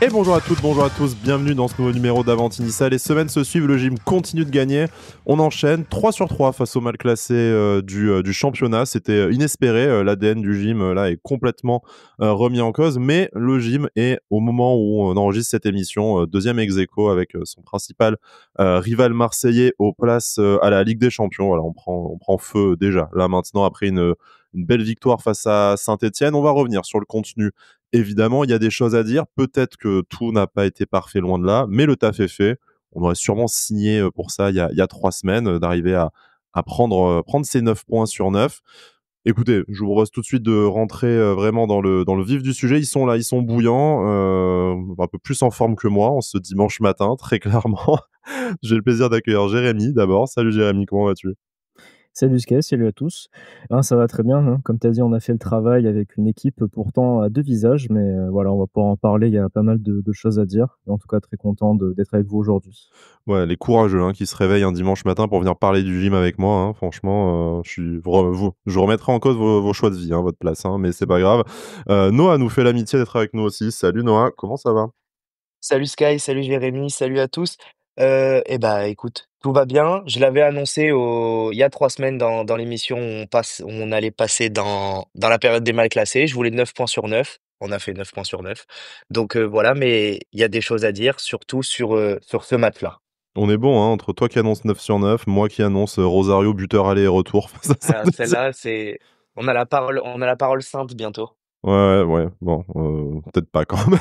Et bonjour à toutes, bonjour à tous, bienvenue dans ce nouveau numéro d'Avantinissa. Les semaines se suivent, le gym continue de gagner. On enchaîne 3 sur 3 face au mal classé du championnat. C'était inespéré, l'ADN du gym là est complètement remis en cause. Mais le gym est, au moment où on enregistre cette émission, deuxième ex-aequo avec son principal rival marseillais aux places à la Ligue des Champions. Voilà, on prend feu déjà là maintenant après une belle victoire face à Saint-Etienne. On va revenir sur le contenu. Évidemment, il y a des choses à dire. Peut-être que tout n'a pas été parfait, loin de là, mais le taf est fait. On aurait sûrement signé pour ça il y a 3 semaines, d'arriver à prendre ces 9 points sur 9. Écoutez, je vous propose tout de suite de rentrer vraiment dans le vif du sujet. Ils sont là, ils sont bouillants, un peu plus en forme que moi en ce dimanche matin, très clairement. J'ai le plaisir d'accueillir Jérémy d'abord. Salut Jérémy, comment vas-tu? Salut Sky, salut à tous. Ça va très bien, hein. Comme tu as dit, on a fait le travail avec une équipe pourtant à 2 visages, mais voilà, on va pouvoir en parler. Il y a pas mal de choses à dire. En tout cas, très content d'être avec vous aujourd'hui. Ouais, les courageux, hein, qui se réveillent un dimanche matin pour venir parler du gym avec moi, hein. Franchement, je remettrai en cause vos choix de vie, hein, votre place, hein, mais c'est pas grave. Noah nous fait l'amitié d'être avec nous aussi. Salut Noah, comment ça va? Salut Sky, salut Jérémy, salut à tous. Écoute, tout va bien. Je l'avais annoncé il y a 3 semaines dans l'émission où on allait passer dans la période des mal classés. Je voulais 9 points sur 9. On a fait 9 points sur 9. Donc voilà, mais il y a des choses à dire, surtout sur ce match-là. On est bon, hein, entre toi qui annonce 9 sur 9, moi qui annonce Rosario buteur aller et retour face à Ah, Saint-Étienne. celle-là, on a la parole sainte bientôt. Ouais, ouais, bon, peut-être pas quand même,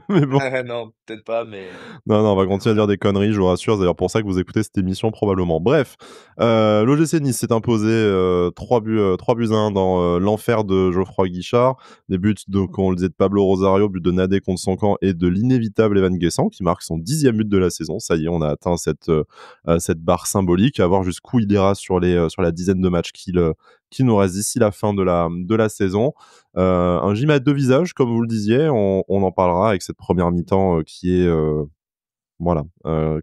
mais bon. Non, peut-être pas, mais Non, non, on va continuer à dire des conneries, je vous rassure. C'est d'ailleurs pour ça que vous écoutez cette émission probablement. Bref, l'OGC Nice s'est imposé 3 buts à 1 dans l'enfer de Geoffroy Guichard. Des buts, donc, on le disait, de Pablo Rosario, but de Nadé contre son camp et de l'inévitable Evan Guessant qui marque son 10e but de la saison. Ça y est, on a atteint cette barre symbolique. À voir jusqu'où il ira sur la dizaine de matchs qui nous reste d'ici la fin de la saison. Un gym à 2 visages, comme vous le disiez. On en parlera avec cette première mi-temps qui est voilà,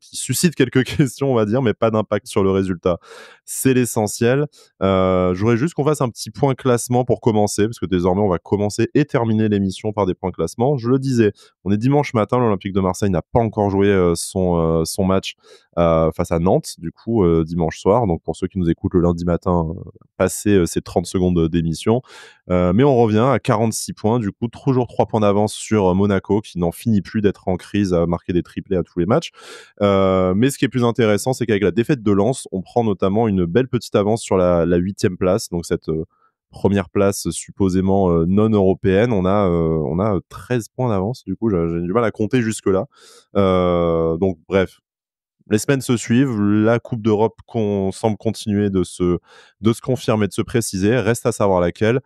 qui suscite quelques questions, on va dire, mais pas d'impact sur le résultat. C'est l'essentiel. Je voudrais juste qu'on fasse un petit point classement pour commencer, parce que désormais, on va commencer et terminer l'émission par des points classement. Je le disais, on est dimanche matin, l'Olympique de Marseille n'a pas encore joué son match face à Nantes, du coup, dimanche soir. Donc, pour ceux qui nous écoutent le lundi matin, passez ces 30 secondes d'émission. Mais on revient à 46 points, du coup, toujours 3 points d'avance sur Monaco, qui n'en finit plus d'être en crise, à marquer des triplés à tous les matchs. Mais ce qui est plus intéressant, c'est qu'avec la défaite de Lens, on prend notamment une belle petite avance sur la 8e place, donc cette première place supposément non européenne. On a 13 points d'avance, du coup, j'ai du mal à compter jusque-là. Donc, bref. Les semaines se suivent, la Coupe d'Europe qu'on semble continuer de se confirmer, de se préciser, reste à savoir laquelle.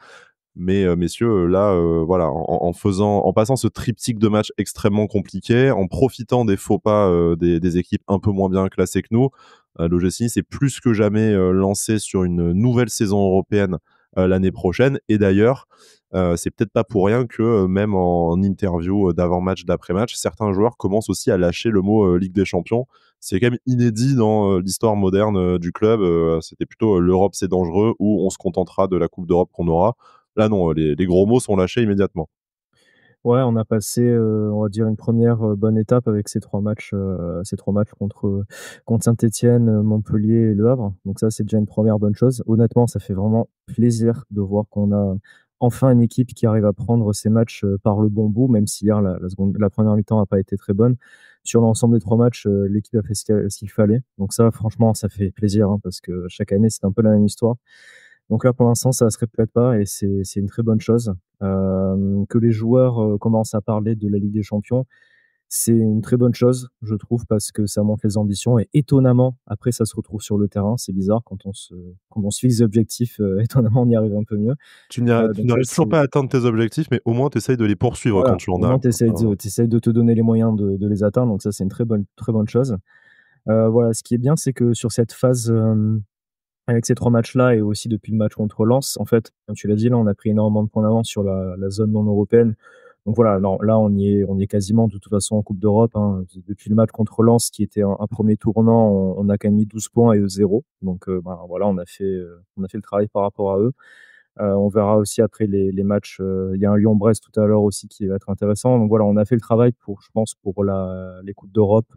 Mais messieurs, là, voilà, en passant ce triptyque de matchs extrêmement compliqué, en profitant des faux pas des équipes un peu moins bien classées que nous, l'OGC Nice est plus que jamais lancé sur une nouvelle saison européenne l'année prochaine. Et d'ailleurs, c'est peut-être pas pour rien que même en interview d'avant-match, d'après-match, certains joueurs commencent aussi à lâcher le mot Ligue des Champions. C'est quand même inédit dans l'histoire moderne du club. C'était plutôt l'Europe c'est dangereux ou on se contentera de la Coupe d'Europe qu'on aura. Là non, les gros mots sont lâchés immédiatement. Ouais, on a passé, on va dire une première bonne étape avec ces 3 matchs contre Saint-Étienne, Montpellier et Le Havre. Donc ça, c'est déjà une première bonne chose. Honnêtement, ça fait vraiment plaisir de voir qu'on a enfin une équipe qui arrive à prendre ses matchs, par le bon bout, même si hier la première mi-temps n'a pas été très bonne. Sur l'ensemble des 3 matchs, l'équipe a fait ce qu'il fallait. Donc ça, franchement, ça fait plaisir, hein, parce que chaque année, c'est un peu la même histoire. Donc là, pour l'instant, ça se répète pas et c'est une très bonne chose. Que les joueurs, commencent à parler de la Ligue des Champions, c'est une très bonne chose, je trouve, parce que ça montre les ambitions et étonnamment, après, ça se retrouve sur le terrain. C'est bizarre quand on se fixe des objectifs, étonnamment, on y arrive un peu mieux. Tu Donc ça, n'arrives toujours c'est pas à atteindre tes objectifs, mais au moins tu essayes de les poursuivre quand voilà, tu en au as, moins quoi. Enfin, tu essayes de te donner les moyens de les atteindre, donc ça, c'est une très bonne chose. Voilà, ce qui est bien, c'est que sur cette phase, avec ces 3 matchs-là et aussi depuis le match contre Lens, en fait, comme tu l'as dit, là, on a pris énormément de points d'avance sur la zone non européenne. Donc voilà, non, là, on y est quasiment de toute façon en Coupe d'Europe, hein. Depuis le match contre Lens, qui était un premier tournant, on a quand même mis 12 points et eux 0. Donc voilà, on a fait le travail par rapport à eux. On verra aussi après les matchs. Il y a un Lyon-Brest tout à l'heure aussi qui va être intéressant. Donc voilà, on a fait le travail pour, je pense, pour les Coupes d'Europe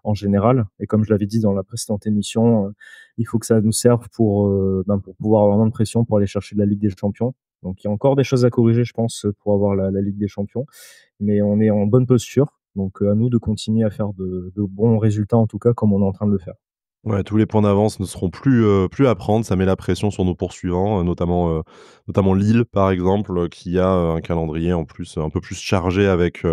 en général. Et comme je l'avais dit dans la précédente émission, il faut que ça nous serve pour pouvoir avoir moins de pression pour aller chercher de la Ligue des Champions. Donc il y a encore des choses à corriger, je pense, pour avoir la Ligue des Champions. Mais on est en bonne posture. Donc à nous de continuer à faire de bons résultats, en tout cas, comme on est en train de le faire. Ouais, tous les points d'avance ne seront plus à prendre. Ça met la pression sur nos poursuivants, notamment Lille, par exemple, qui a, un calendrier en plus, un peu plus chargé avec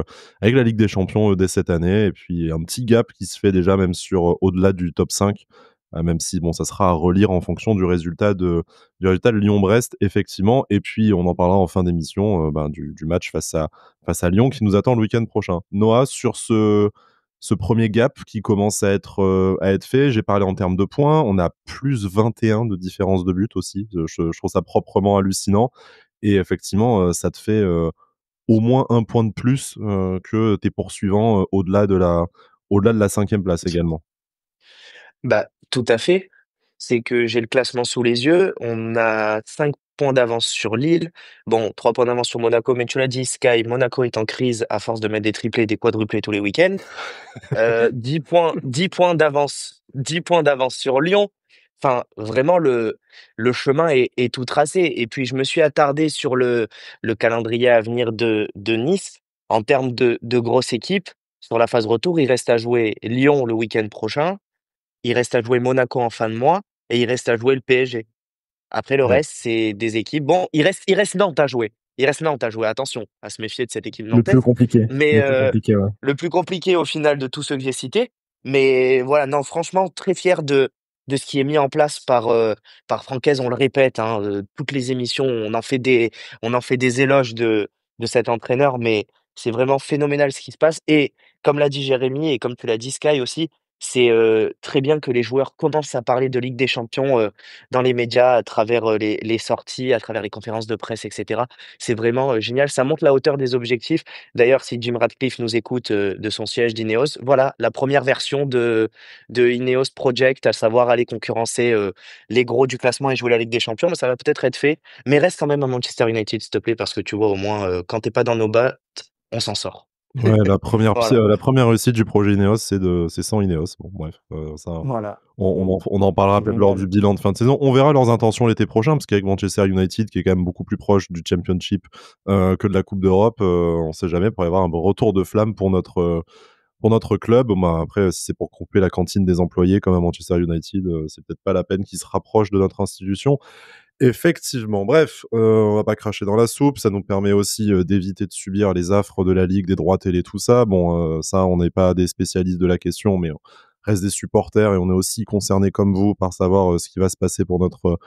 la Ligue des Champions, dès cette année et puis un petit gap qui se fait déjà même sur, au-delà du top 5, même si bon, ça sera à relire en fonction du résultat de Lyon-Brest, effectivement et puis on en parlera en fin d'émission, du match face à Lyon qui nous attend le week-end prochain. Noah, sur ce premier gap qui commence à être fait. J'ai parlé en termes de points. On a plus 21 de différence de but aussi. Je trouve ça proprement hallucinant. Et effectivement, ça te fait au moins un point de plus que tes poursuivants au-delà de la cinquième place également. Bah, tout à fait. C'est que j'ai le classement sous les yeux. On a 5 points d'avance sur Lille. Bon, 3 points d'avance sur Monaco, mais tu l'as dit, Sky, Monaco est en crise à force de mettre des triplés et des quadruplés tous les week-ends. 10 points d'avance sur Lyon. Enfin, vraiment, le chemin est tout tracé. Et puis, je me suis attardé sur le calendrier à venir de Nice. En termes de grosse équipe, sur la phase retour, il reste à jouer Lyon le week-end prochain. Il reste à jouer Monaco en fin de mois et il reste à jouer le PSG. Après le Ouais. reste, c'est des équipes bon, il reste Nantes à jouer. Il reste Nantes à jouer, attention, à se méfier de cette équipe Le plus nantaise. compliqué, Mais, le plus compliqué, ouais. le plus compliqué au final de tous ceux que j'ai cités. Mais voilà, non, franchement, très fier de ce qui est mis en place par Francaise. On le répète, hein, toutes les émissions, on en fait des éloges de cet entraîneur, mais c'est vraiment phénoménal ce qui se passe et comme l'a dit Jérémy et comme tu l'as dit Sky aussi, c'est, très bien que les joueurs commencent à parler de Ligue des Champions, dans les médias à travers, les sorties, à travers les conférences de presse et cetera. C'est vraiment, génial. Ça montre la hauteur des objectifs. D'ailleurs, si Jim Ratcliffe nous écoute, de son siège d'Ineos, voilà la première version de Ineos Project, à savoir aller concurrencer, les gros du classement et jouer la Ligue des Champions. Mais ça va peut-être être fait. Mais reste quand même à Manchester United, s'il te plaît, parce que tu vois, au moins, quand tu es pas dans nos bottes, on s'en sort. Ouais, Voilà, la première réussite du projet Ineos, c'est sans Ineos. Bon bref, ça voilà. on en parlera peut-être lors du Génial. bilan de fin de saison. On verra leurs intentions l'été prochain, parce qu'avec Manchester United, qui est quand même beaucoup plus proche du Championship, que de la Coupe d'Europe, on sait jamais, il pourrait y avoir un retour de flamme pour notre club. Bah, après, si c'est pour couper la cantine des employés comme à Manchester United, c'est peut-être pas la peine qu'ils se rapprochent de notre institution. Effectivement. Bref, on va pas cracher dans la soupe. Ça nous permet aussi, d'éviter de subir les affres de la ligue, des droits télé, tout ça. Bon, ça, on n'est pas des spécialistes de la question, mais on reste des supporters et on est aussi concernés comme vous par savoir, ce qui va se passer pour notre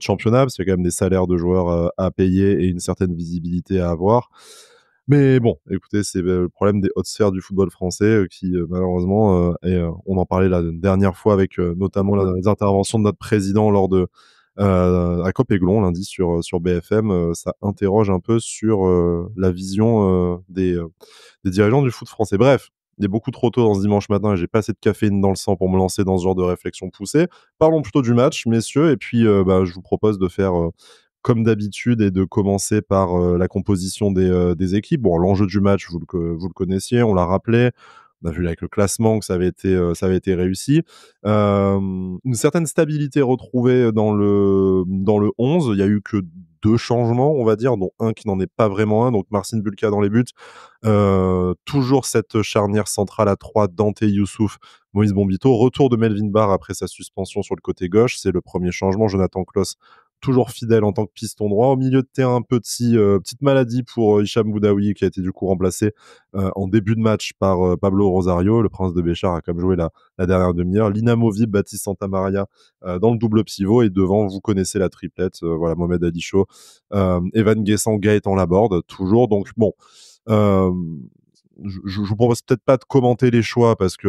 championnat, parce qu'il y a quand même des salaires de joueurs, à payer et une certaine visibilité à avoir. Mais bon, écoutez, c'est le problème des hautes sphères du football français, qui, malheureusement, on en parlait la dernière fois avec, notamment les interventions de notre président lors à Copéglon lundi sur BFM, ça interroge un peu sur, la vision, des dirigeants du foot français. Bref, il est beaucoup trop tôt dans ce dimanche matin et j'ai pas assez de caféine dans le sang pour me lancer dans ce genre de réflexion poussée. Parlons plutôt du match, messieurs, et puis, je vous propose de faire, comme d'habitude et de commencer par, la composition des équipes. Bon, l'enjeu du match, vous le connaissiez, on l'a rappelé. On a vu avec le classement que ça avait été réussi. Une certaine stabilité retrouvée dans le 11. Il y a eu que 2 changements, on va dire, dont un qui n'en est pas vraiment un, donc Marcin Bulka dans les buts. Toujours cette charnière centrale à 3, Dante Youssouf, Moïse Bombito. Retour de Melvin Barr après sa suspension sur le côté gauche, c'est le premier changement. Jonathan Klaus, toujours fidèle en tant que piston droit. Au milieu de terrain, petite maladie pour Hicham Boudaoui, qui a été du coup remplacé en début de match par Pablo Rosario. Le prince de Béchar a quand même joué la dernière demi-heure. L'inamovible Baptiste Santamaria dans le double pivot. Et devant, vous connaissez la triplette. Voilà, Mohamed Ali Chaud, Evan Guessant, Gaëtan Laborde, toujours. Donc bon, euh, je vous propose peut-être pas de commenter les choix parce que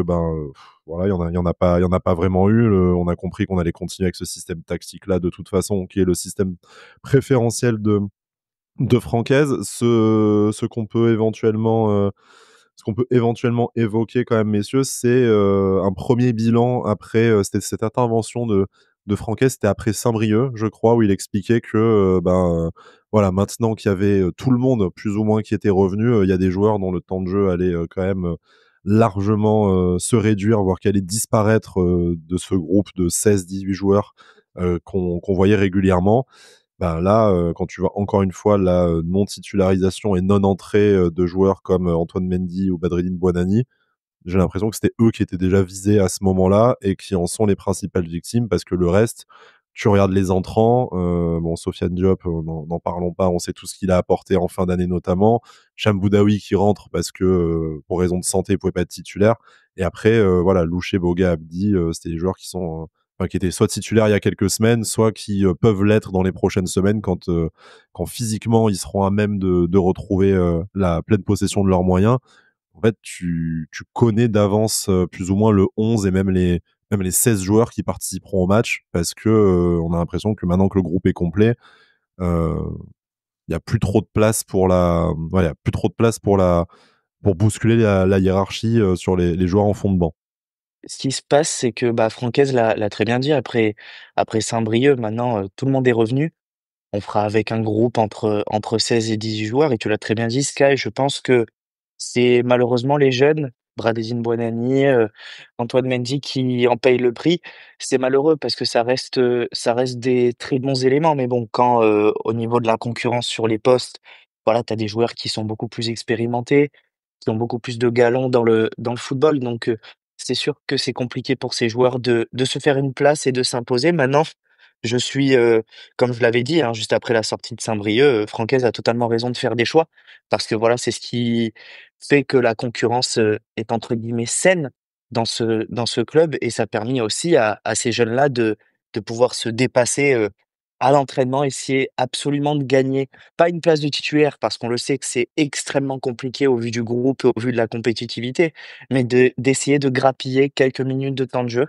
voilà, il y en a pas vraiment eu. On a compris qu'on allait continuer avec ce système tactique là de toute façon, qui est le système préférentiel de Francaise. Ce qu'on peut éventuellement évoquer quand même, messieurs, c'est un premier bilan après cette intervention de Franquès, c'était après Saint-Brieuc, je crois, où il expliquait que, voilà, maintenant qu'il y avait, tout le monde plus ou moins qui était revenu, il y a des joueurs dont le temps de jeu allait, quand même, largement, se réduire, voire qu'allait disparaître, de ce groupe de 16-18 joueurs, qu'on voyait régulièrement. Ben là, quand tu vois encore une fois la, non titularisation et non entrée, de joueurs comme, Antoine Mendy ou Badreddine Bouanani, j'ai l'impression que c'était eux qui étaient déjà visés à ce moment-là et qui en sont les principales victimes parce que le reste, tu regardes les entrants, bon, Sofiane Diop, n'en parlons pas, on sait tout ce qu'il a apporté en fin d'année notamment. Cham Boudaoui qui rentre parce que, pour raison de santé, il pouvait pas être titulaire et après, voilà, Louché, Boga, Abdi, c'était des joueurs qui sont, enfin qui étaient soit titulaires il y a quelques semaines, soit qui, peuvent l'être dans les prochaines semaines quand physiquement ils seront à même de retrouver, la pleine possession de leurs moyens. En fait, tu connais d'avance, plus ou moins le 11 et même les 16 joueurs qui participeront au match parce que, on a l'impression que maintenant que le groupe est complet, heu, il y a plus trop de place pour il y a plus trop de place pour bousculer la hiérarchie, sur les joueurs en fond de banc. Ce qui se passe, c'est que, bah, Francaise l'a très bien dit après Saint-Brieuc, maintenant, tout le monde est revenu. On fera avec un groupe entre 16 et 18 joueurs et tu l'as très bien dit, Sky, je pense que c'est malheureusement les jeunes, Bradésine Buonanni, Antoine Mendy qui en payent le prix. C'est malheureux parce que ça reste des très bons éléments, mais bon, quand, au niveau de la concurrence sur les postes, voilà, tu as des joueurs qui sont beaucoup plus expérimentés, qui ont beaucoup plus de galons dans le football, donc c'est sûr que c'est compliqué pour ces joueurs de se faire une place et de s'imposer. Maintenant, je suis, comme je l'avais dit, hein, juste après la sortie de Saint-Brieuc, Francaise a totalement raison de faire des choix parce que voilà, c'est ce qui fait que la concurrence, est entre guillemets «saine» dans ce club et ça a permis aussi à ces jeunes-là de pouvoir se dépasser, à l'entraînement, essayer absolument de gagner, pas une place de titulaire parce qu'on le sait que c'est extrêmement compliqué au vu du groupe, au vu de la compétitivité, mais d'essayer de grappiller quelques minutes de temps de jeu.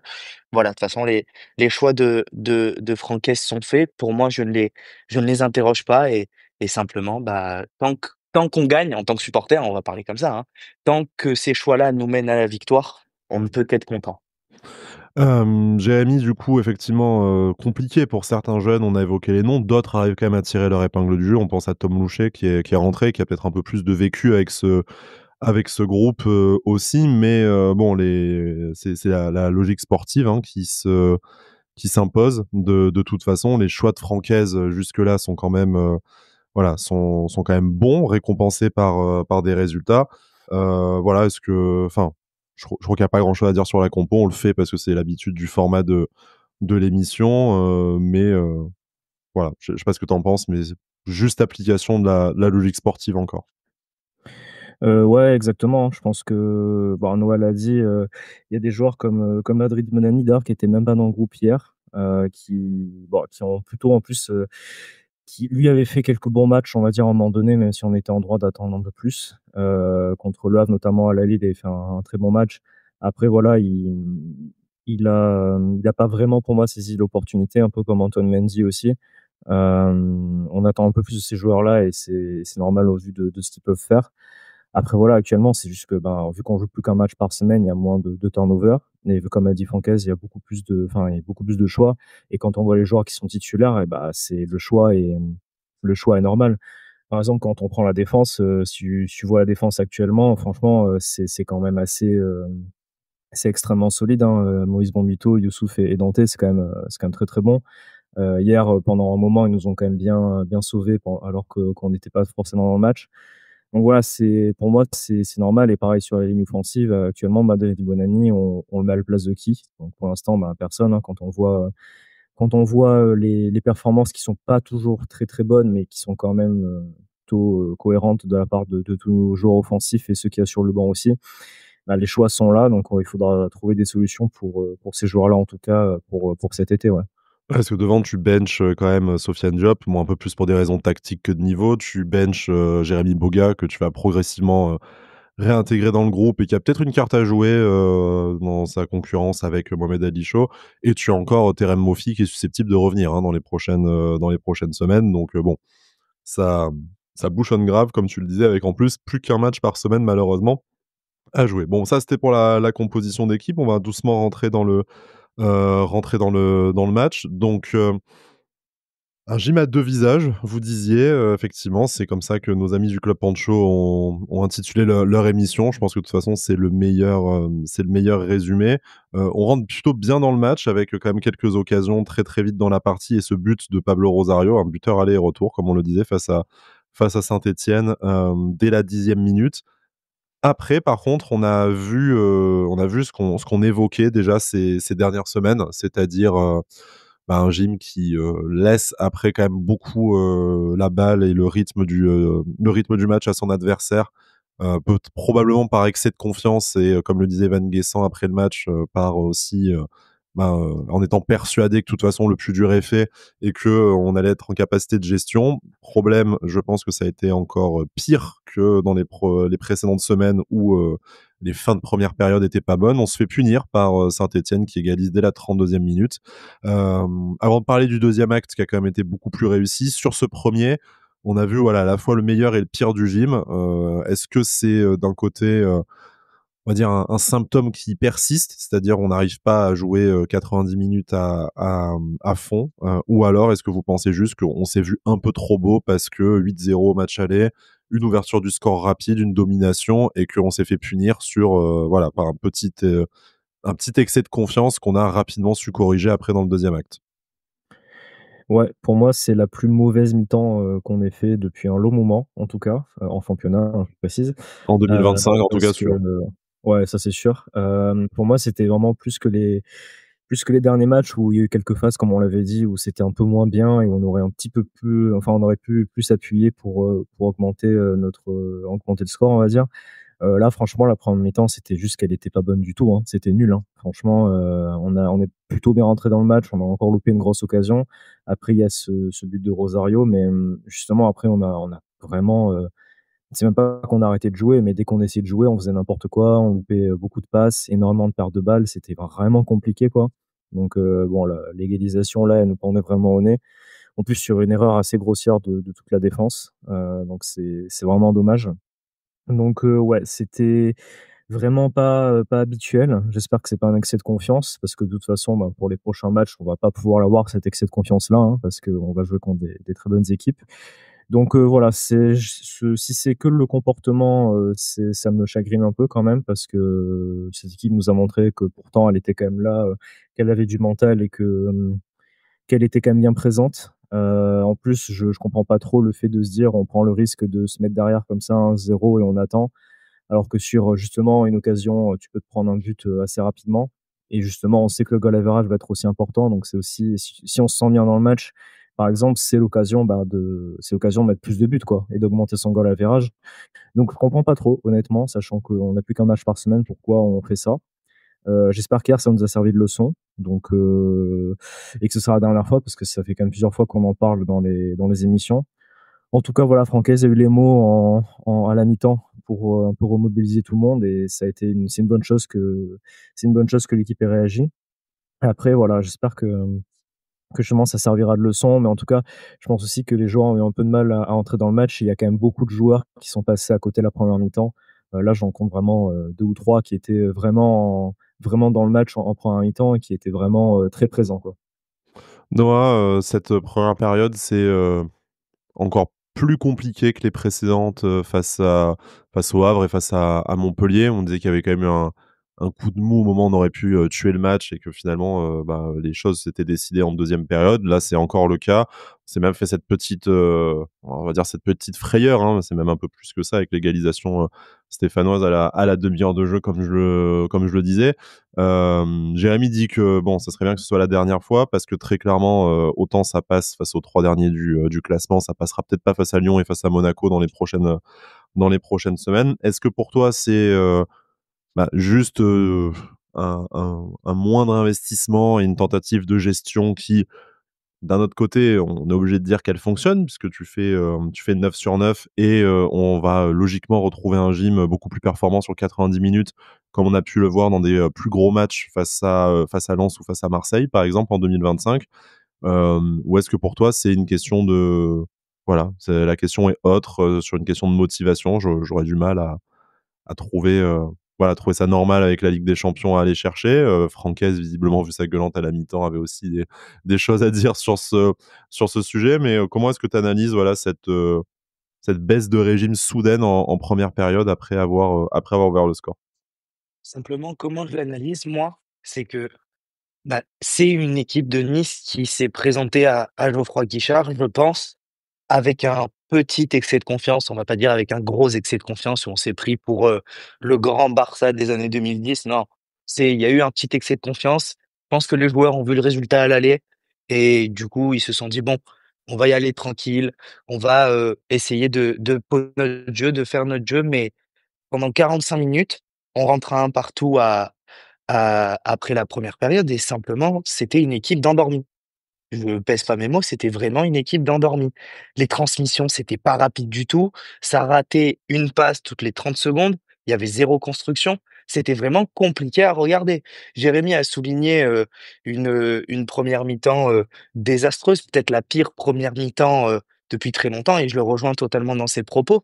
Voilà, de toute façon les choix de Franquès sont faits. Pour moi, je ne les interroge pas et simplement, bah, tant qu'on gagne en tant que supporter, on va parler comme ça, hein, tant que ces choix-là nous mènent à la victoire, on ne peut qu'être content. Jérémy, du coup, effectivement, compliqué pour certains jeunes, on a évoqué les noms, d'autres arrivent quand même à tirer leur épingle du jeu. On pense à Tom Louchet qui est rentré, qui a peut-être un peu plus de vécu avec ce groupe, aussi, mais bon, c'est la logique sportive, hein, qui s'impose de toute façon. Les choix de Francaise, jusque-là sont quand même, voilà, sont quand même bons, récompensés par des résultats. Voilà, est-ce que enfin, je crois qu'il y a pas grand-chose à dire sur la compo. On le fait parce que c'est l'habitude du format de l'émission, mais voilà, je sais pas ce que tu en penses, mais juste application de la logique sportive encore. Ouais, exactement. Je pense que, bon, Noah l'a dit, il y a des joueurs comme Adrien Monani d'ailleurs qui étaient même pas dans le groupe hier, qui ont plutôt en plus, qui lui avait fait quelques bons matchs, on va dire, à un moment donné, même si on était en droit d'attendre un peu plus. Contre Le Havre, notamment à la Lille, il avait fait un très bon match. Après, voilà, il a pas vraiment, pour moi, saisi l'opportunité, un peu comme Antoine Mendy aussi. On attend un peu plus de ces joueurs-là et c'est normal au vu de ce qu'ils peuvent faire. Après, voilà, actuellement, c'est juste que, ben, vu qu'on joue plus qu'un match par semaine, il y a moins de turnover. Et comme a dit Francaise, il y a beaucoup plus il y a beaucoup plus de choix. Et quand on voit les joueurs qui sont titulaires, et bah, le choix est normal. Par exemple, quand on prend la défense, si tu vois la défense actuellement, franchement, c'est quand même c'est extrêmement solide, hein. Moïse Bombito, Youssouf et Dante, c'est quand même très très bon. Hier, pendant un moment, ils nous ont quand même bien sauvés alors qu'on n'était pas forcément dans le match. Donc voilà, pour moi, c'est normal. Et pareil sur la ligne offensive, actuellement, Madrid et Bonani, on le met à la place de qui? Donc pour l'instant, bah, personne, hein, quand on voit les performances qui sont pas toujours très très bonnes, mais qui sont quand même plutôt cohérentes de la part de tous nos joueurs offensifs et ceux qui assurent le banc aussi, bah, les choix sont là. Donc il faudra trouver des solutions pour ces joueurs-là, en tout cas, pour cet été. Ouais. Parce que devant, tu benches, quand même, Sofiane Diop, bon, un peu plus pour des raisons tactiques que de niveau. Tu benches, Jérémy Boga, que tu vas progressivement, réintégrer dans le groupe et qui a peut-être une carte à jouer, dans sa concurrence avec Mohamed Ali Chaud. Et tu as encore, Terem Moffi qui est susceptible de revenir, hein, dans les prochaines semaines. Donc, bon, ça ça bouchonne grave, comme tu le disais, avec en plus plus qu'un match par semaine malheureusement à jouer. Bon, ça, c'était pour la composition d'équipe. On va doucement rentrer rentrer dans le match. Donc un gym à 2 visages, vous disiez, effectivement, c'est comme ça que nos amis du Club Pancho ont intitulé leur émission. Je pense que de toute façon, c'est le meilleur résumé. On rentre plutôt bien dans le match avec, quand même quelques occasions très, très vite dans la partie et ce but de Pablo Rosario, un buteur aller et retour, comme on le disait, face à Saint-Étienne, dès la 10e minute. Après, par contre, on a vu ce qu'on évoquait déjà ces dernières semaines, c'est-à-dire, un gym qui, laisse après quand même beaucoup, la balle et le rythme du match à son adversaire, peut probablement par excès de confiance et comme le disait Van Guessant après le match, par aussi, en étant persuadé que de toute façon le plus dur est fait et que, on allait être en capacité de gestion. Problème, je pense que ça a été encore, pire que dans les précédentes semaines où, les fins de première période étaient pas bonnes. On se fait punir par, Saint-Étienne qui égalise dès la 32e minute. Avant de parler du deuxième acte qui a quand même été beaucoup plus réussi, sur ce premier, on a vu voilà à la fois le meilleur et le pire du gym. Est-ce que c'est, d'un côté, on va dire un symptôme qui persiste, c'est-à-dire on n'arrive pas à jouer 90 minutes à fond, ou alors est-ce que vous pensez juste qu'on s'est vu un peu trop beau parce que 8-0 au match aller, une ouverture du score rapide, une domination et qu'on s'est fait punir sur voilà par un petit excès de confiance qu'on a rapidement su corriger après dans le deuxième acte. Ouais, pour moi, c'est la plus mauvaise mi-temps, qu'on ait fait depuis un long moment, en tout cas, en championnat, hein, je précise. En 2025 en tout cas Parce que, sûr. ouais, ça c'est sûr. Pour moi, c'était vraiment plus que les derniers matchs où il y a eu quelques phases, comme on l'avait dit, où c'était un peu moins bien et où on aurait un petit peu plus enfin, on aurait pu plus s'appuyer pour augmenter, augmenter le score, on va dire. Là, franchement, la première mi-temps, c'était juste qu'elle était pas bonne du tout, hein. C'était nul, hein. Franchement, on est plutôt bien rentré dans le match. On a encore loupé une grosse occasion. Après, il y a ce but de Rosario, mais justement, après, on a vraiment, c'est même pas qu'on a arrêté de jouer, mais dès qu'on essayait de jouer, on faisait n'importe quoi. On loupait, beaucoup de passes, énormément de pertes de balles. C'était vraiment compliqué, quoi. Donc bon, la l'égalisation, là, elle nous pendait vraiment au nez. En plus, sur une erreur assez grossière de toute la défense, donc c'est vraiment dommage. Donc ouais, c'était vraiment pas habituel. J'espère que c'est pas un excès de confiance parce que de toute façon, bah, pour les prochains matchs, on va pas pouvoir l'avoir cet excès de confiance-là, hein, parce qu'on va jouer contre des très bonnes équipes. Donc voilà, si c'est que le comportement, ça me chagrine un peu quand même parce que cette équipe nous a montré que pourtant elle était quand même là, qu'elle avait du mental et que, qu'elle était quand même bien présente. En plus, je comprends pas trop le fait de se dire: «On prend le risque de se mettre derrière comme ça 1-0 et on attend». Alors que sur, justement une occasion, tu peux te prendre un but, assez rapidement et justement on sait que le goal average va être aussi important donc c'est aussi si on se sent bien dans le match, par exemple, c'est l'occasion de mettre plus de buts quoi et d'augmenter son goal average. Donc je comprends pas trop honnêtement, sachant qu'on n'a plus qu'un match par semaine, pourquoi on fait ça? J'espère qu'hier ça nous a servi de leçon donc et que ce sera la dernière fois parce que ça fait quand même plusieurs fois qu'on en parle dans les émissions. En tout cas, voilà, Francaise a eu les mots à la mi-temps pour, un peu remobiliser tout le monde et ça a été c'est une bonne chose que l'équipe ait réagi. Après, voilà, j'espère que justement ça servira de leçon, mais en tout cas, je pense aussi que les joueurs ont eu un peu de mal à entrer dans le match. Il y a quand même beaucoup de joueurs qui sont passés à côté la première mi-temps. Là, j'en compte vraiment, 2 ou 3 qui étaient, vraiment dans le match en première mi-temps et qui étaient vraiment, très présents, quoi. Noah, cette première période, c'est, encore plus compliqué que les précédentes, face au Havre et face à Montpellier. On disait qu'il y avait quand même eu un coup de mou au moment où on aurait pu, tuer le match et que finalement, les choses s'étaient décidées en deuxième période. Là, c'est encore le cas. On s'est même fait cette petite, on va dire cette petite frayeur, hein, c'est même un peu plus que ça avec l'égalisation, stéphanoise à la demi-heure de jeu comme je le disais. Jérémy dit que bon, ça serait bien que ce soit la dernière fois parce que très clairement, autant ça passe face aux 3 derniers du classement, ça passera peut-être pas face à Lyon et face à Monaco dans les prochaines semaines. Est-ce que pour toi c'est, juste, un moindre investissement et une tentative de gestion qui, d'un autre côté, on est obligé de dire qu'elle fonctionne puisque tu fais 9 sur 9 et on va logiquement retrouver un gym beaucoup plus performant sur 90 minutes, comme on a pu le voir dans des, plus gros matchs face à Lens ou face à Marseille, par exemple, en 2025. Ou est-ce que pour toi, c'est une question de voilà, c'est la question est autre, sur une question de motivation? J'aurais du mal à trouver, voilà, trouvé ça normal avec la Ligue des Champions à aller chercher. Francaise, visiblement, vu sa gueulante à la mi-temps, avait aussi des choses à dire sur ce sujet. Mais comment est-ce que tu analyses voilà, cette baisse de régime soudaine en première période après avoir ouvert le score? Simplement, comment je l'analyse, moi? C'est que, bah, c'est une équipe de Nice qui s'est présentée à Geoffroy Guichard, je pense, avec un petit excès de confiance. On va pas dire avec un gros excès de confiance où on s'est pris pour, le grand Barça des années 2010. Non, il y a eu un petit excès de confiance. Je pense que les joueurs ont vu le résultat à l'aller et du coup, ils se sont dit: «Bon, on va y aller tranquille, on va, essayer de poser notre jeu, de faire notre jeu», mais pendant 45 minutes, on rentre à un partout après la première période et simplement, c'était une équipe d'endormis. Je pèse pas mes mots, c'était vraiment une équipe d'endormis. Les transmissions, c'était pas rapide du tout. Ça ratait une passe toutes les 30 secondes. Il y avait zéro construction. C'était vraiment compliqué à regarder. Jérémy a souligné, une 1 mi-temps, désastreuse, peut-être la pire première mi-temps, depuis très longtemps et je le rejoins totalement dans ses propos.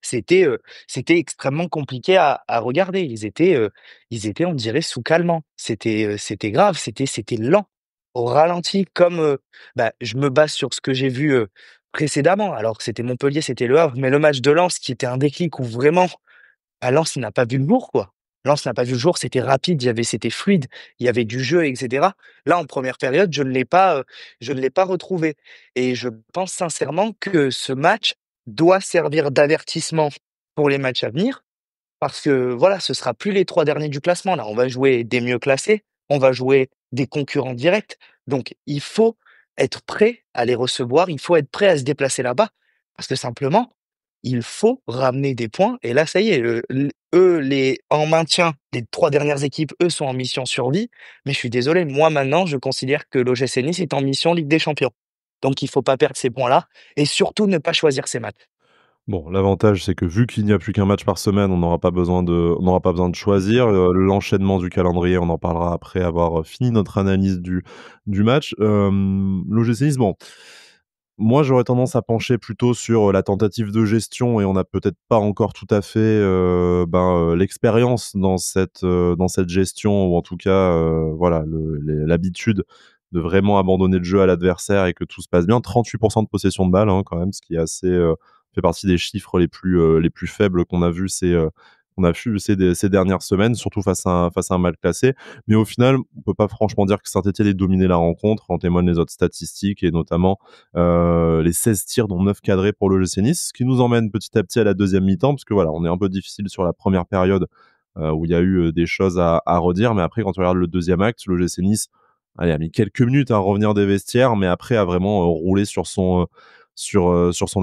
C'était, heu, c'était extrêmement compliqué à regarder. Ils étaient, on dirait, sous calmant. C'était grave, c'était lent, au ralenti comme, bah, je me base sur ce que j'ai vu, précédemment, alors que c'était Montpellier, c'était Le Havre, mais le match de Lens qui était un déclic où vraiment, bah, Lens n'a pas vu le jour, quoi. Lens n'a pas vu le jour, c'était rapide, c'était fluide, il y avait du jeu et cetera. Là, en première période, je ne l'ai pas retrouvé et je pense sincèrement que ce match doit servir d'avertissement pour les matchs à venir parce que voilà, ce sera plus les 3 derniers du classement là, on va jouer des mieux classés, on va jouer des concurrents directs. Donc il faut être prêt à les recevoir, il faut être prêt à se déplacer là-bas parce que simplement, il faut ramener des points et là ça y est, eux les en maintien, les 3 dernières équipes, eux sont en mission survie, mais je suis désolé, moi maintenant je considère que l'OGC Nice est en mission Ligue des Champions. Donc il faut pas perdre ces points-là et surtout ne pas choisir ses matchs. Bon, l'avantage, c'est que vu qu'il n'y a plus qu'un match par semaine, on n'aura pas besoin de choisir. L'enchaînement du calendrier, on en parlera après avoir fini notre analyse du match. L'OGC Nice, bon, moi, j'aurais tendance à pencher plutôt sur la tentative de gestion et on n'a peut-être pas encore tout à fait, l'expérience dans cette gestion ou en tout cas, voilà, l'habitude de vraiment abandonner le jeu à l'adversaire et que tout se passe bien. 38 de possession de balle, hein, quand même, ce qui est assez, fait partie des chiffres les plus faibles qu'on a vu ces dernières semaines, surtout face à un mal classé. Mais au final, on peut pas franchement dire que Saint-Étienne ait dominé la rencontre, en témoignent les autres statistiques et notamment les 16 tirs dont 9 cadrés pour le l'OGC Nice, ce qui nous emmène petit à petit à la deuxième mi-temps parce que voilà, on est un peu difficile sur la première période, où il y a eu, des choses à redire, mais après quand on regarde le deuxième acte, le l'OGC Nice, allez, a mis quelques minutes à revenir des vestiaires, mais après a vraiment, roulé sur son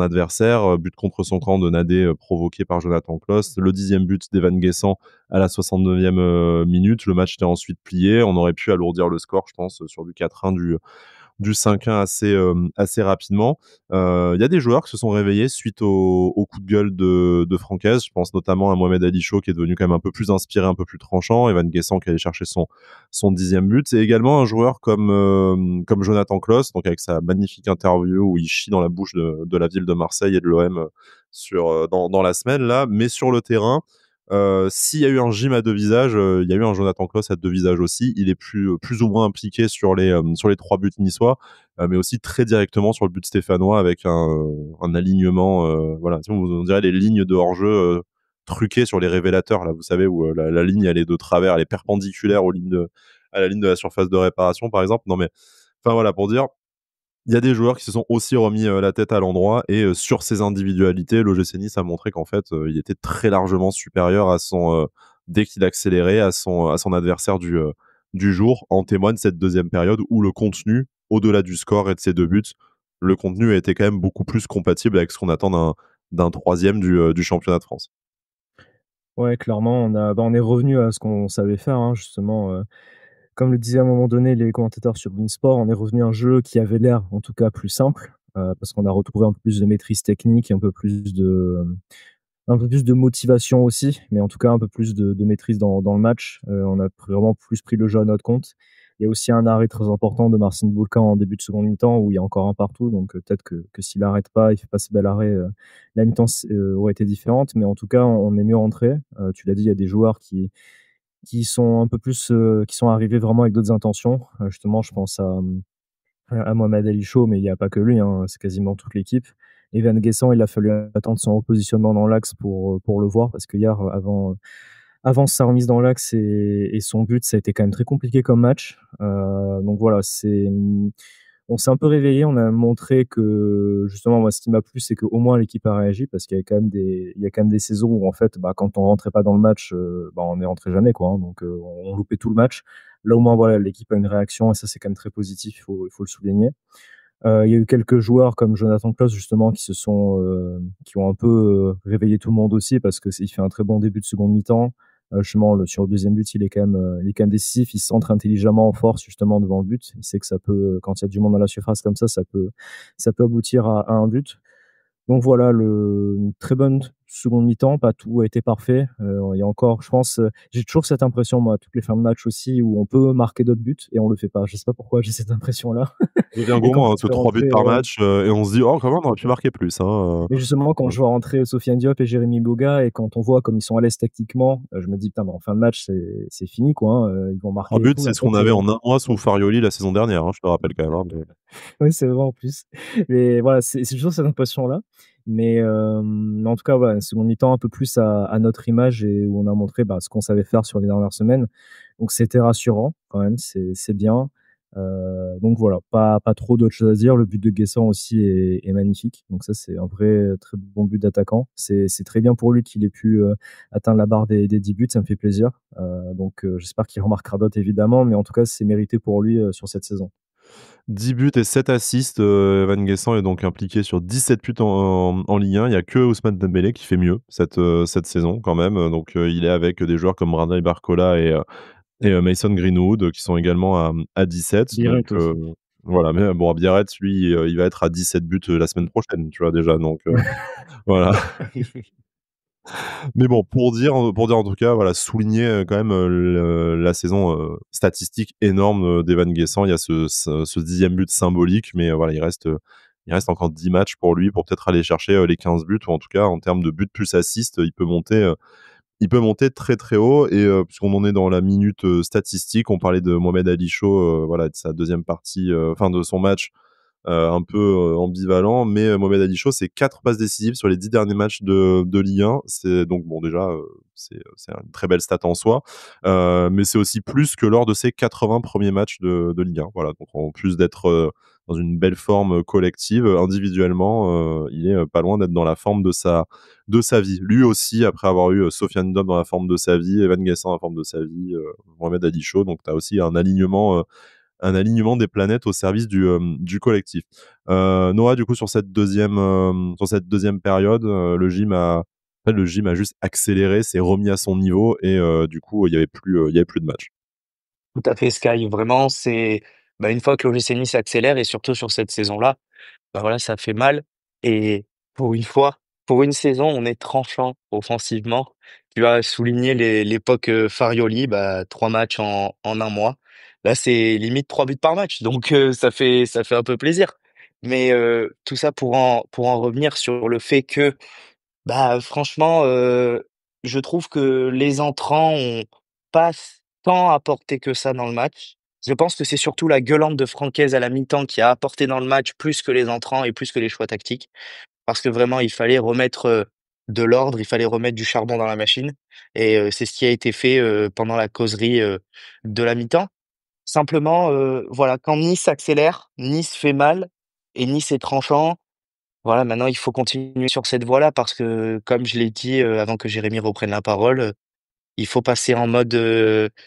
adversaire, but contre son camp de Nadé, provoqué par Jonathan Klaus. Le 10e but d'Evan Guessant à la 69e minute. Le match était ensuite plié. On aurait pu alourdir le score, je pense, sur du 4-1, du 5-1 assez rapidement. Il y a des joueurs qui se sont réveillés suite au coup de gueule de Francaise. Je pense notamment à Mohamed Ali Chaud qui est devenu quand même un peu plus inspiré, un peu plus tranchant. Evan Guessant qui allait chercher son 10e but. C'est également un joueur comme Jonathan Klaus, donc avec sa magnifique interview où il chie dans la bouche de la ville de Marseille et de l'OM dans la semaine là, mais sur le terrain. S'il y a eu un gym à deux visages, il y a eu un Jonathan Klaus à deux visages aussi. Il est plus ou moins impliqué sur les 3 buts niçois, mais aussi très directement sur le but stéphanois avec un alignement, voilà, tu sais, on dirait les lignes de hors-jeu, truquées sur les révélateurs là, vous savez où, la ligne elle est de travers, elle est perpendiculaire à la ligne de la surface de réparation par exemple. Non mais enfin voilà pour dire il y a des joueurs qui se sont aussi remis, la tête à l'endroit et sur ces individualités, l'OGC Nice a montré qu'en fait, il était très largement supérieur dès qu'il accélérait à son adversaire du jour. En témoigne cette deuxième période où le contenu, au-delà du score et de ses 2 buts, le contenu a été quand même beaucoup plus compatible avec ce qu'on attend d'un 3e du championnat de France. Ouais, clairement, on est revenu à ce qu'on savait faire, hein, justement, comme le disaient à un moment donné les commentateurs sur beIN Sport, on est revenu à un jeu qui avait l'air, en tout cas, plus simple, parce qu'on a retrouvé un peu plus de maîtrise technique, un peu plus de motivation aussi, mais en tout cas un peu plus de maîtrise dans le match. On a vraiment plus pris le jeu à notre compte Il y a aussi un arrêt très important de Marcin Bulka en début de seconde mi-temps où il y a encore un partout. Donc peut-être que s'il n'arrête pas, il fait pas ce bel arrêt, la mi-temps aurait été différente. Mais en tout cas, on est mieux rentré. Tu l'as dit, il y a des joueurs qui sont un peu plus, qui sont arrivés vraiment avec d'autres intentions. Justement, je pense à Mohamed Ali Chaud, mais il n'y a pas que lui, hein, c'est quasiment toute l'équipe. Evan Guessant, il a fallu attendre son repositionnement dans l'axe pour le voir, parce que hier, avant sa remise dans l'axe et son but, ça a été quand même très compliqué comme match. Donc voilà, on s'est un peu réveillé, on a montré que justement, moi, ce qui m'a plu, c'est qu'au moins l'équipe a réagi, parce qu'il y a quand même des saisons où en fait, bah, quand on rentrait pas dans le match, bah, on n'est rentré jamais, quoi, hein. Donc on loupait tout le match. Là au moins, voilà, l'équipe a une réaction et ça, c'est quand même très positif. Il faut le souligner. Il y a eu quelques joueurs comme Jonathan Klaus justement qui ont un peu réveillé tout le monde aussi, parce que il fait un très bon début de seconde mi-temps. Justement, sur le deuxième but, il est quand même décisif. Il centre intelligemment en force justement devant le but. Il sait que ça peut, quand il y a du monde dans la surface comme ça peut aboutir à un but. Donc voilà, une très bonne seconde mi-temps. Pas tout a été parfait. Il y a encore, je pense, j'ai toujours cette impression, moi, à toutes les fins de match aussi, où on peut marquer d'autres buts et on le fait pas. Je sais pas pourquoi j'ai cette impression-là. Ça devient Et quand gourmand, hein, on ce fait 3 buts rentrer, par match, et on se dit: «Oh, quand même, on aurait pu marquer plus, hein». mais justement, quand Ouais. je vois rentrer Sofiane Diop et Jérémy Boga et quand on voit comme ils sont à l'aise tactiquement, je me dis: «Putain, mais en fin de match, c'est fini, quoi, hein, ils vont 3 marquer et buts, tout». Et c'est en ce qu'on fait, avait en un mois sous Farioli la saison dernière, hein, je te rappelle quand même, hein, mais oui, c'est vrai en plus. Mais voilà, c'est toujours cette impression-là. Mais en tout cas, voilà, une seconde mi-temps un peu plus à notre image et où on a montré, bah, ce qu'on savait faire sur les dernières semaines. Donc c'était rassurant quand même, c'est bien. Donc voilà, pas trop d'autres choses à dire. Le but de Guessant aussi est magnifique. Donc ça, c'est un vrai très bon but d'attaquant. C'est très bien pour lui qu'il ait pu, atteindre la barre des 10 buts, ça me fait plaisir. Donc j'espère qu'il remarquera d'autres évidemment, mais en tout cas, c'est mérité pour lui, sur cette saison. 10 buts et 7 assists, Evan Guessant est donc impliqué sur 17 buts en Ligue 1. Il y a que Ousmane Dembélé qui fait mieux cette saison quand même, donc il est avec des joueurs comme Radamel Barcola et Mason Greenwood, qui sont également à 17. Donc Direct aussi. voilà, mais bon, Biarritz lui, il va être à 17 buts, la semaine prochaine, tu vois déjà, donc voilà. Mais bon, pour dire en tout cas, voilà, souligner, quand même, la saison, statistique énorme, d'Evan Guessant. Il y a ce 10e but symbolique, mais voilà, il reste encore 10 matchs pour lui pour peut-être aller chercher, les 15 buts, ou en tout cas en termes de buts plus assists, il peut monter très, très haut. Et puisqu'on en est dans la minute, statistique, on parlait de Mohamed Ali Chaud, voilà, de sa deuxième partie, enfin de son match, un peu, ambivalent, mais Mohamed Ali Chaud, c'est 4 passes décisives sur les 10 derniers matchs de Ligue 1. C'est donc bon, déjà, c'est une très belle stat en soi, mais c'est aussi plus que lors de ses 80 premiers matchs de Ligue 1. Voilà, donc en plus d'être, dans une belle forme, collective, individuellement, il est, pas loin d'être dans la forme de sa vie. Lui aussi, après avoir eu, Sofiane Diop dans la forme de sa vie, Evan Guessant dans la forme de sa vie, Mohamed Ali Chaud, donc tu as aussi un alignement des planètes au service du collectif. Noah, du coup, sur cette deuxième période, le gym a juste accéléré, s'est remis à son niveau, et du coup, il y avait plus de match. Tout à fait, Sky. Vraiment, une fois que l'OGC Nice accélère et surtout sur cette saison-là, bah, voilà, ça fait mal et pour une fois, pour une saison, on est tranchant offensivement. Tu as souligné l'époque, Farioli, 3 matchs en un mois. Là, c'est limite 3 buts par match, donc ça fait un peu plaisir. Mais tout ça pour en revenir sur le fait que, franchement, je trouve que les entrants ont pas tant apporté que ça dans le match. Je pense que c'est surtout la gueulante de Francaise à la mi-temps qui a apporté dans le match plus que les entrants et plus que les choix tactiques. Parce que vraiment, il fallait remettre, de l'ordre, il fallait remettre du charbon dans la machine et c'est ce qui a été fait, pendant la causerie, de la mi-temps. Simplement, voilà, quand Nice accélère, Nice fait mal et Nice est tranchant. Voilà, maintenant il faut continuer sur cette voie-là parce que comme je l'ai dit, avant que Jérémy reprenne la parole, il faut passer en mode,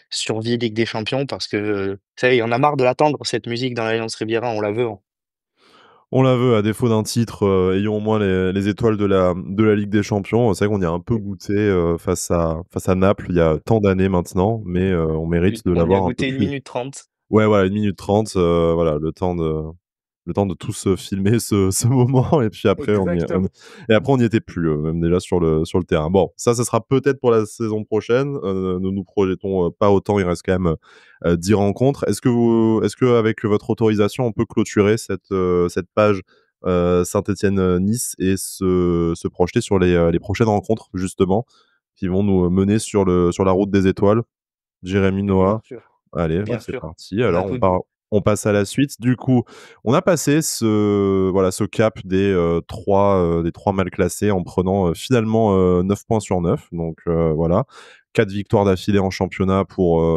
survie Ligue des Champions parce que, ça y est, il y en a marre de l'attendre cette musique dans l'Alliance Riviera, on la veut, hein. On la veut, à défaut d'un titre, ayons au moins les étoiles de la Ligue des Champions. C'est vrai qu'on y a un peu goûté, face à Naples il y a tant d'années maintenant, mais on mérite de On y a l'avoir un peu goûté 1 plus. minute 30. Ouais, voilà, 1 minute 30, voilà, le temps le temps de tous filmer ce moment et puis après Exactement. on n'y était plus, même déjà sur le terrain. Bon, ça sera peut-être pour la saison prochaine. Ne nous projetons pas autant. Il reste quand même 10 rencontres. Est-ce que avec votre autorisation, on peut clôturer cette page Saint-Étienne-Nice et se projeter sur les prochaines rencontres justement qui vont nous mener sur la route des étoiles? Jérémy, Bien Noah? sûr, Allez, bah, bien c'est sûr. parti. On a Alors tout dit. on passe à la suite. Du coup, on a passé ce cap des 3 mal classés en prenant, finalement, 9 points sur 9. Donc, voilà. 4 victoires d'affilée en championnat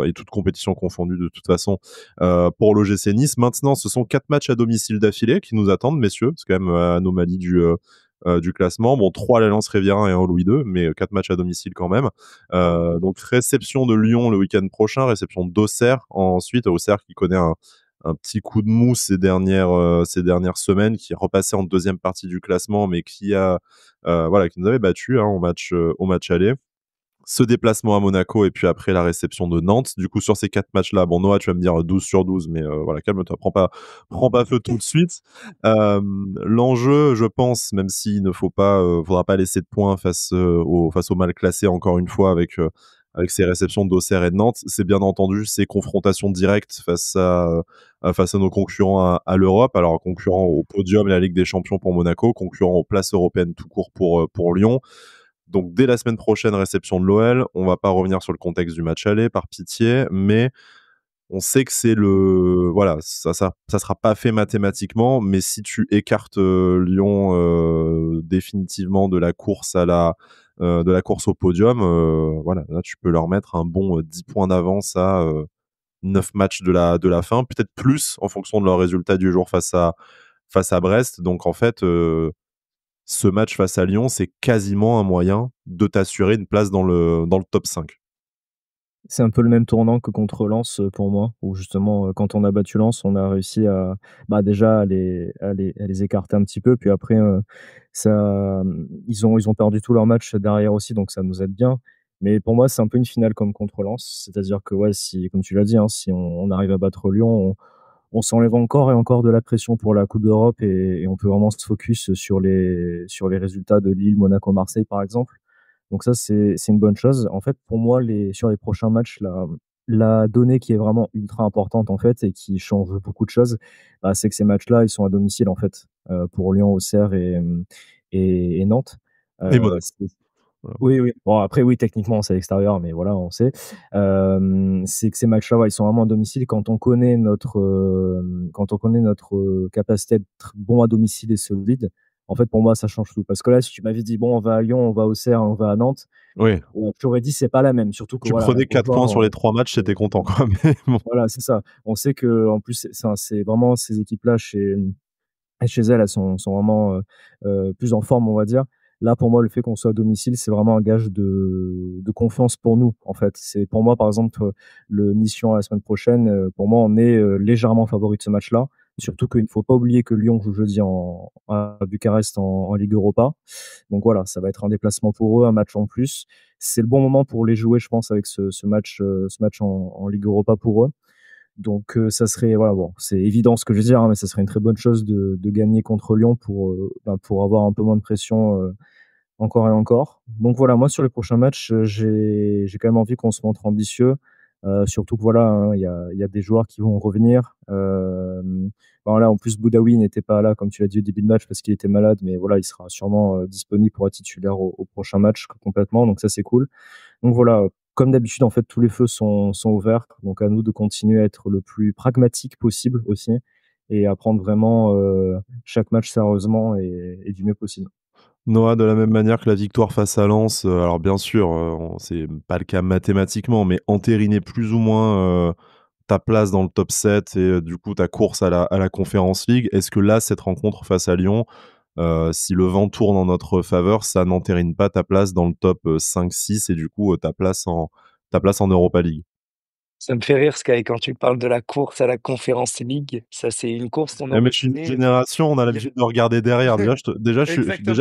et toutes compétitions confondues de toute façon, pour l'OGC Nice. Maintenant, ce sont 4 matchs à domicile d'affilée qui nous attendent, messieurs. C'est quand même, anomalie du classement. Bon, 3 à l'Alliance Riviera et 1 au Louis II, mais 4 matchs à domicile quand même. Donc réception de Lyon le week-end prochain, réception d'Auxerre ensuite. Auxerre qui connaît un petit coup de mou ces dernières semaines, qui est repassé en deuxième partie du classement, mais qui nous avait battu au match aller. Ce déplacement à Monaco et puis après la réception de Nantes. Du coup, sur ces 4 matchs-là, bon, Noah, tu vas me dire 12 sur 12, mais voilà, calme-toi, prends pas feu tout de suite. L'enjeu, je pense, même s'il ne faudra pas laisser de points face au mal classé, encore une fois, avec ces réceptions d'Auxerre et de Nantes, c'est bien entendu ces confrontations directes face à nos concurrents à l'Europe. Alors, concurrents au podium et la Ligue des Champions pour Monaco, concurrents aux places européennes tout court pour Lyon. Donc dès la semaine prochaine, réception de l'OL. On va pas revenir sur le contexte du match aller, par pitié, mais on sait que voilà, ça sera pas fait mathématiquement, mais si tu écartes Lyon définitivement de la course au podium, voilà, là tu peux leur mettre un bon 10 points d'avance à 9 matchs de la fin, peut-être plus en fonction de leur résultat du jour face à Brest. Donc en fait, ce match face à Lyon, c'est quasiment un moyen de t'assurer une place dans le top 5. C'est un peu le même tournant que contre Lens, pour moi, où justement, quand on a battu Lens, on a réussi à, bah, déjà à les écarter un petit peu, puis après, ils ont perdu tous leurs matchs derrière aussi, donc ça nous aide bien. Mais pour moi, c'est un peu une finale comme contre Lens, c'est-à-dire que, ouais, si comme tu l'as dit, hein, si on arrive à battre Lyon, on s'enlève encore et encore de la pression pour la Coupe d'Europe et on peut vraiment se focus sur les résultats de Lille, Monaco, Marseille, par exemple. Donc ça, c'est une bonne chose. En fait, pour moi, sur les prochains matchs, la donnée qui est vraiment ultra importante, en fait, et qui change beaucoup de choses, bah, c'est que ces matchs-là, ils sont à domicile, en fait, pour Lyon, Auxerre et Nantes. Et Monaco. C'est Voilà. Oui, oui. Bon, après, oui, techniquement, c'est à l'extérieur, mais voilà, on sait. C'est que ces matchs-là, ouais, ils sont vraiment à domicile. Quand on connaît notre capacité à être bon à domicile et solide, en fait, pour moi, ça change tout. Parce que là, si tu m'avais dit: «Bon, on va à Lyon, on va à Auxerre, on va à Nantes», Oui, je t'aurais dit: «C'est pas la même». Surtout que tu voilà, prenais 4 points sur les 3 matchs, heu, t'étais content quoi, mais bon. voilà, c'est ça. On sait qu'en plus, c'est vraiment ces équipes-là chez elles, elles sont vraiment, plus en forme, on va dire. Là, pour moi, le fait qu'on soit à domicile, c'est vraiment un gage de confiance pour nous, en fait. C'est pour moi, par exemple, le Nice-Lyon la semaine prochaine, pour moi, on est, légèrement favori de ce match-là. Surtout qu'il ne faut pas oublier que Lyon joue jeudi à Bucarest en Ligue Europa. Donc voilà, ça va être un déplacement pour eux, un match en plus. C'est le bon moment pour les jouer, je pense, avec ce match en Ligue Europa pour eux. Donc ça serait voilà, bon, c'est évident ce que je veux dire, hein, mais ça serait une très bonne chose de gagner contre Lyon pour avoir un peu moins de pression, encore et encore. Donc voilà, moi sur les prochains matchs, j'ai quand même envie qu'on se montre ambitieux, surtout que voilà, hein, il y a des joueurs qui vont revenir. Ben là, en plus, Boudaoui n'était pas là, comme tu l'as dit au début de match, parce qu'il était malade, mais voilà, il sera sûrement, disponible pour être titulaire au prochain match complètement, donc ça, c'est cool. Donc voilà, comme d'habitude, en fait, tous les feux sont ouverts. Donc à nous de continuer à être le plus pragmatique possible aussi et à prendre vraiment, chaque match sérieusement et du mieux possible. Noah, de la même manière que la victoire face à Lens, alors bien sûr, c'est pas le cas mathématiquement, mais entériner plus ou moins, ta place dans le top 7 et du coup ta course à la Conference League. Est-ce que là, cette rencontre face à Lyon, si le vent tourne en notre faveur, ça n'entérine pas ta place dans le top 5-6 et du coup, ta place en Europa League? Ça me fait rire Sky quand tu parles de la course à la Conference League. Ça, c'est une course qu'on Eh mais aurait je suis une fait génération, on a il y a l'habitude de regarder derrière. Déjà, exactement.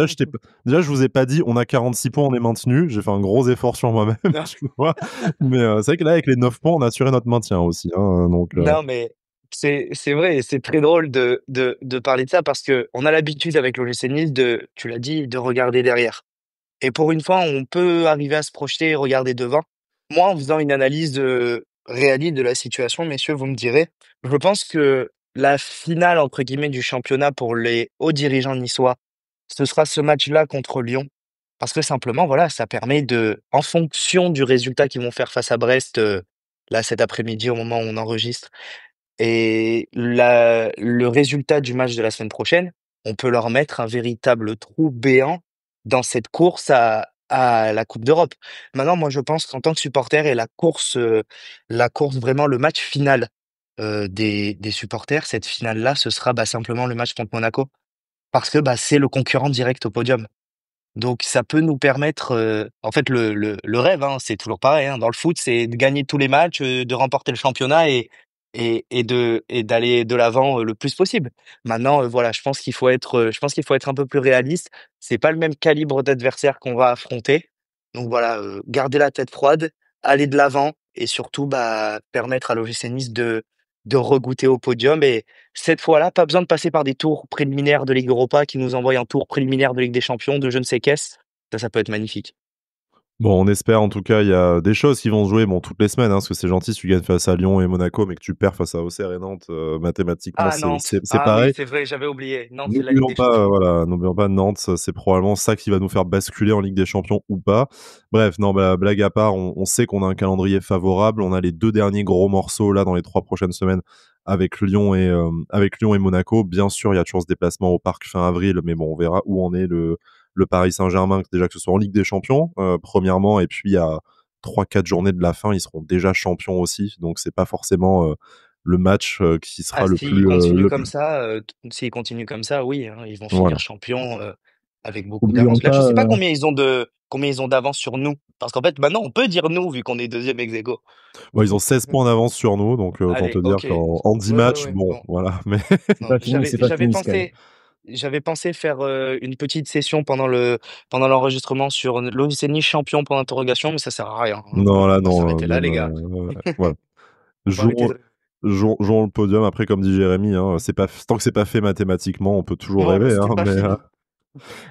je vous ai pas dit: «On a 46 points, on est maintenu». J'ai fait un gros effort sur moi-même, Non, tu vois? Mais c'est vrai que là, avec les 9 points, on a assuré notre maintien aussi, hein, donc non, mais c'est vrai, et c'est très drôle de parler de ça parce que on a l'habitude avec l'OGC Nice tu l'as dit, de regarder derrière. Et pour une fois, on peut arriver à se projeter et regarder devant. Moi, en faisant une analyse, réaliste de la situation, messieurs, vous me direz, je pense que la «finale» entre guillemets du championnat pour les hauts dirigeants niçois, ce sera ce match-là contre Lyon. Parce que simplement, voilà, ça permet en fonction du résultat qu'ils vont faire face à Brest, là, cet après-midi, au moment où on enregistre, et le résultat du match de la semaine prochaine, on peut leur mettre un véritable trou béant dans cette course à la Coupe d'Europe. Maintenant, moi, je pense qu'en tant que supporter et la course vraiment, le match final des supporters, cette finale-là, ce sera simplement le match contre Monaco. Parce que c'est le concurrent direct au podium. Donc ça peut nous permettre, en fait le rêve, hein, c'est toujours pareil, hein, dans le foot, c'est de gagner tous les matchs, de remporter le championnat et d'aller de l'avant, le plus possible. Maintenant, voilà, je pense qu'il faut être un peu plus réaliste. C'est pas le même calibre d'adversaire qu'on va affronter. Donc voilà, garder la tête froide, aller de l'avant et surtout, permettre à l'OGC Nice de regoûter au podium. Et cette fois-là, pas besoin de passer par des tours préliminaires de Ligue Europa qui nous envoient en tour préliminaire de Ligue des Champions, de je ne sais qu'est-ce. Ça peut être magnifique. Bon, on espère en tout cas, il y a des choses qui vont se jouer, bon, toutes les semaines, hein, parce que c'est gentil si tu gagnes face à Lyon et Monaco, mais que tu perds face à Auxerre et Nantes, mathématiquement, Ah, Nantes. c'est Ah oui, pareil. c'est vrai, j'avais oublié. Nantes, c'est la Ligue N'oublions des pas, Champions. voilà, n'oublions pas Nantes, c'est probablement ça qui va nous faire basculer en Ligue des Champions ou pas. Bref, non, blague à part, on sait qu'on a un calendrier favorable. On a les 2 derniers gros morceaux là dans les 3 prochaines semaines avec Lyon et Monaco. Bien sûr, il y a toujours ce déplacement au Parc fin avril, mais bon, on verra où en est le Paris Saint-Germain, déjà que ce soit en Ligue des Champions, premièrement, et puis à 3-4 journées de la fin, ils seront déjà champions aussi. Donc c'est pas forcément le match qui Ah, sera le plus s'ils continuent comme ça, oui, hein, ils vont finir voilà. champions, avec beaucoup Oublions d'avance. Là, je pas, sais pas combien ils ont d'avance sur nous. Parce qu'en fait, maintenant, on peut dire nous, vu qu'on est deuxième ex aequo. Bon, ils ont 16 points d'avance sur nous, donc autant Allez, te dire OK. qu'en 10 Ouais, ouais, matchs, ouais, bon, bon. voilà. Mais c'est Non, pas fini, c'est pas fini, Sky. j'avais pensé faire, une petite session pendant l'enregistrement sur l'OGC Nice champion, point d'interrogation, mais ça sert à rien, hein. non, là, On va non, s'arrêter là, même, les gars. voilà. Faut pas arrêter Jouons, de jouons le podium. Après, comme dit Jérémy, hein, c'est pas, tant que c'est pas fait mathématiquement, on peut toujours non, rêver, hein, c'était pas mais fini.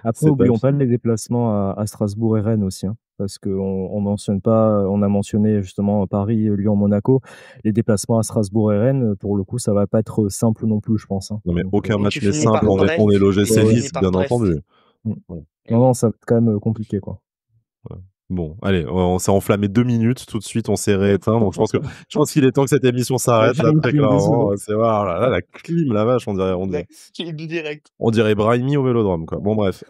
Après, c'est pas oublions pas fini. les déplacements à Strasbourg et Rennes aussi, hein, parce qu'on mentionne pas, on a mentionné justement Paris, Lyon, Monaco. Les déplacements à Strasbourg et Rennes, pour le coup, ça va pas être simple non plus, je pense, hein. Non, mais Donc, aucun Et tu match n'est finis simple. par On est Brest et l'OGC ouais, tu ouais. finis Nice, par bien Brest. entendu. Mmh. Voilà. Eh Non, oui. non, ça va être quand même compliqué, quoi. Voilà. Bon, allez, on s'est enflammé 2 minutes, tout de suite, on s'est rééteint. Donc, je pense qu'il est temps que cette émission J'avais s'arrête, fait là, une très clim, clairement. désolé. C'est voilà, là, la clim, la vache, La clim direct. on dirait Brahimi au Vélodrome, quoi. Bon, bref.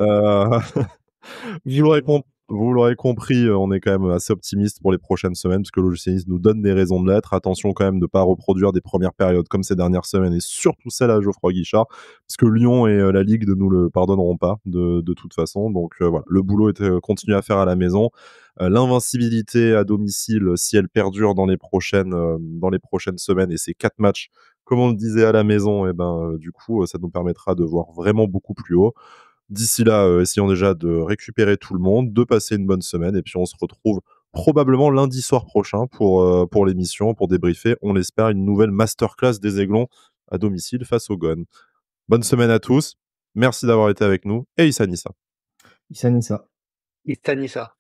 Effectivement. Vous l'aurez compris, on est quand même assez optimiste pour les prochaines semaines parce que l'OGC Nice nous donne des raisons de l'être. Attention quand même de ne pas reproduire des premières périodes comme ces dernières semaines et surtout celle à Geoffroy Guichard parce que Lyon et la Ligue ne nous le pardonneront pas de toute façon. Donc voilà, le boulot est continue à faire à la maison. L'invincibilité à domicile, si elle perdure dans les prochaines semaines et ces 4 matchs, comme on le disait à la maison, et ben du coup, ça nous permettra de voir vraiment beaucoup plus haut. D'ici là, essayons déjà de récupérer tout le monde, de passer une bonne semaine et puis on se retrouve probablement lundi soir prochain pour l'émission, pour débriefer, on l'espère, une nouvelle masterclass des Aiglons à domicile face aux Gones. Bonne semaine à tous, merci d'avoir été avec nous et Issa Nissa. Issa Nissa. Et Stanissa.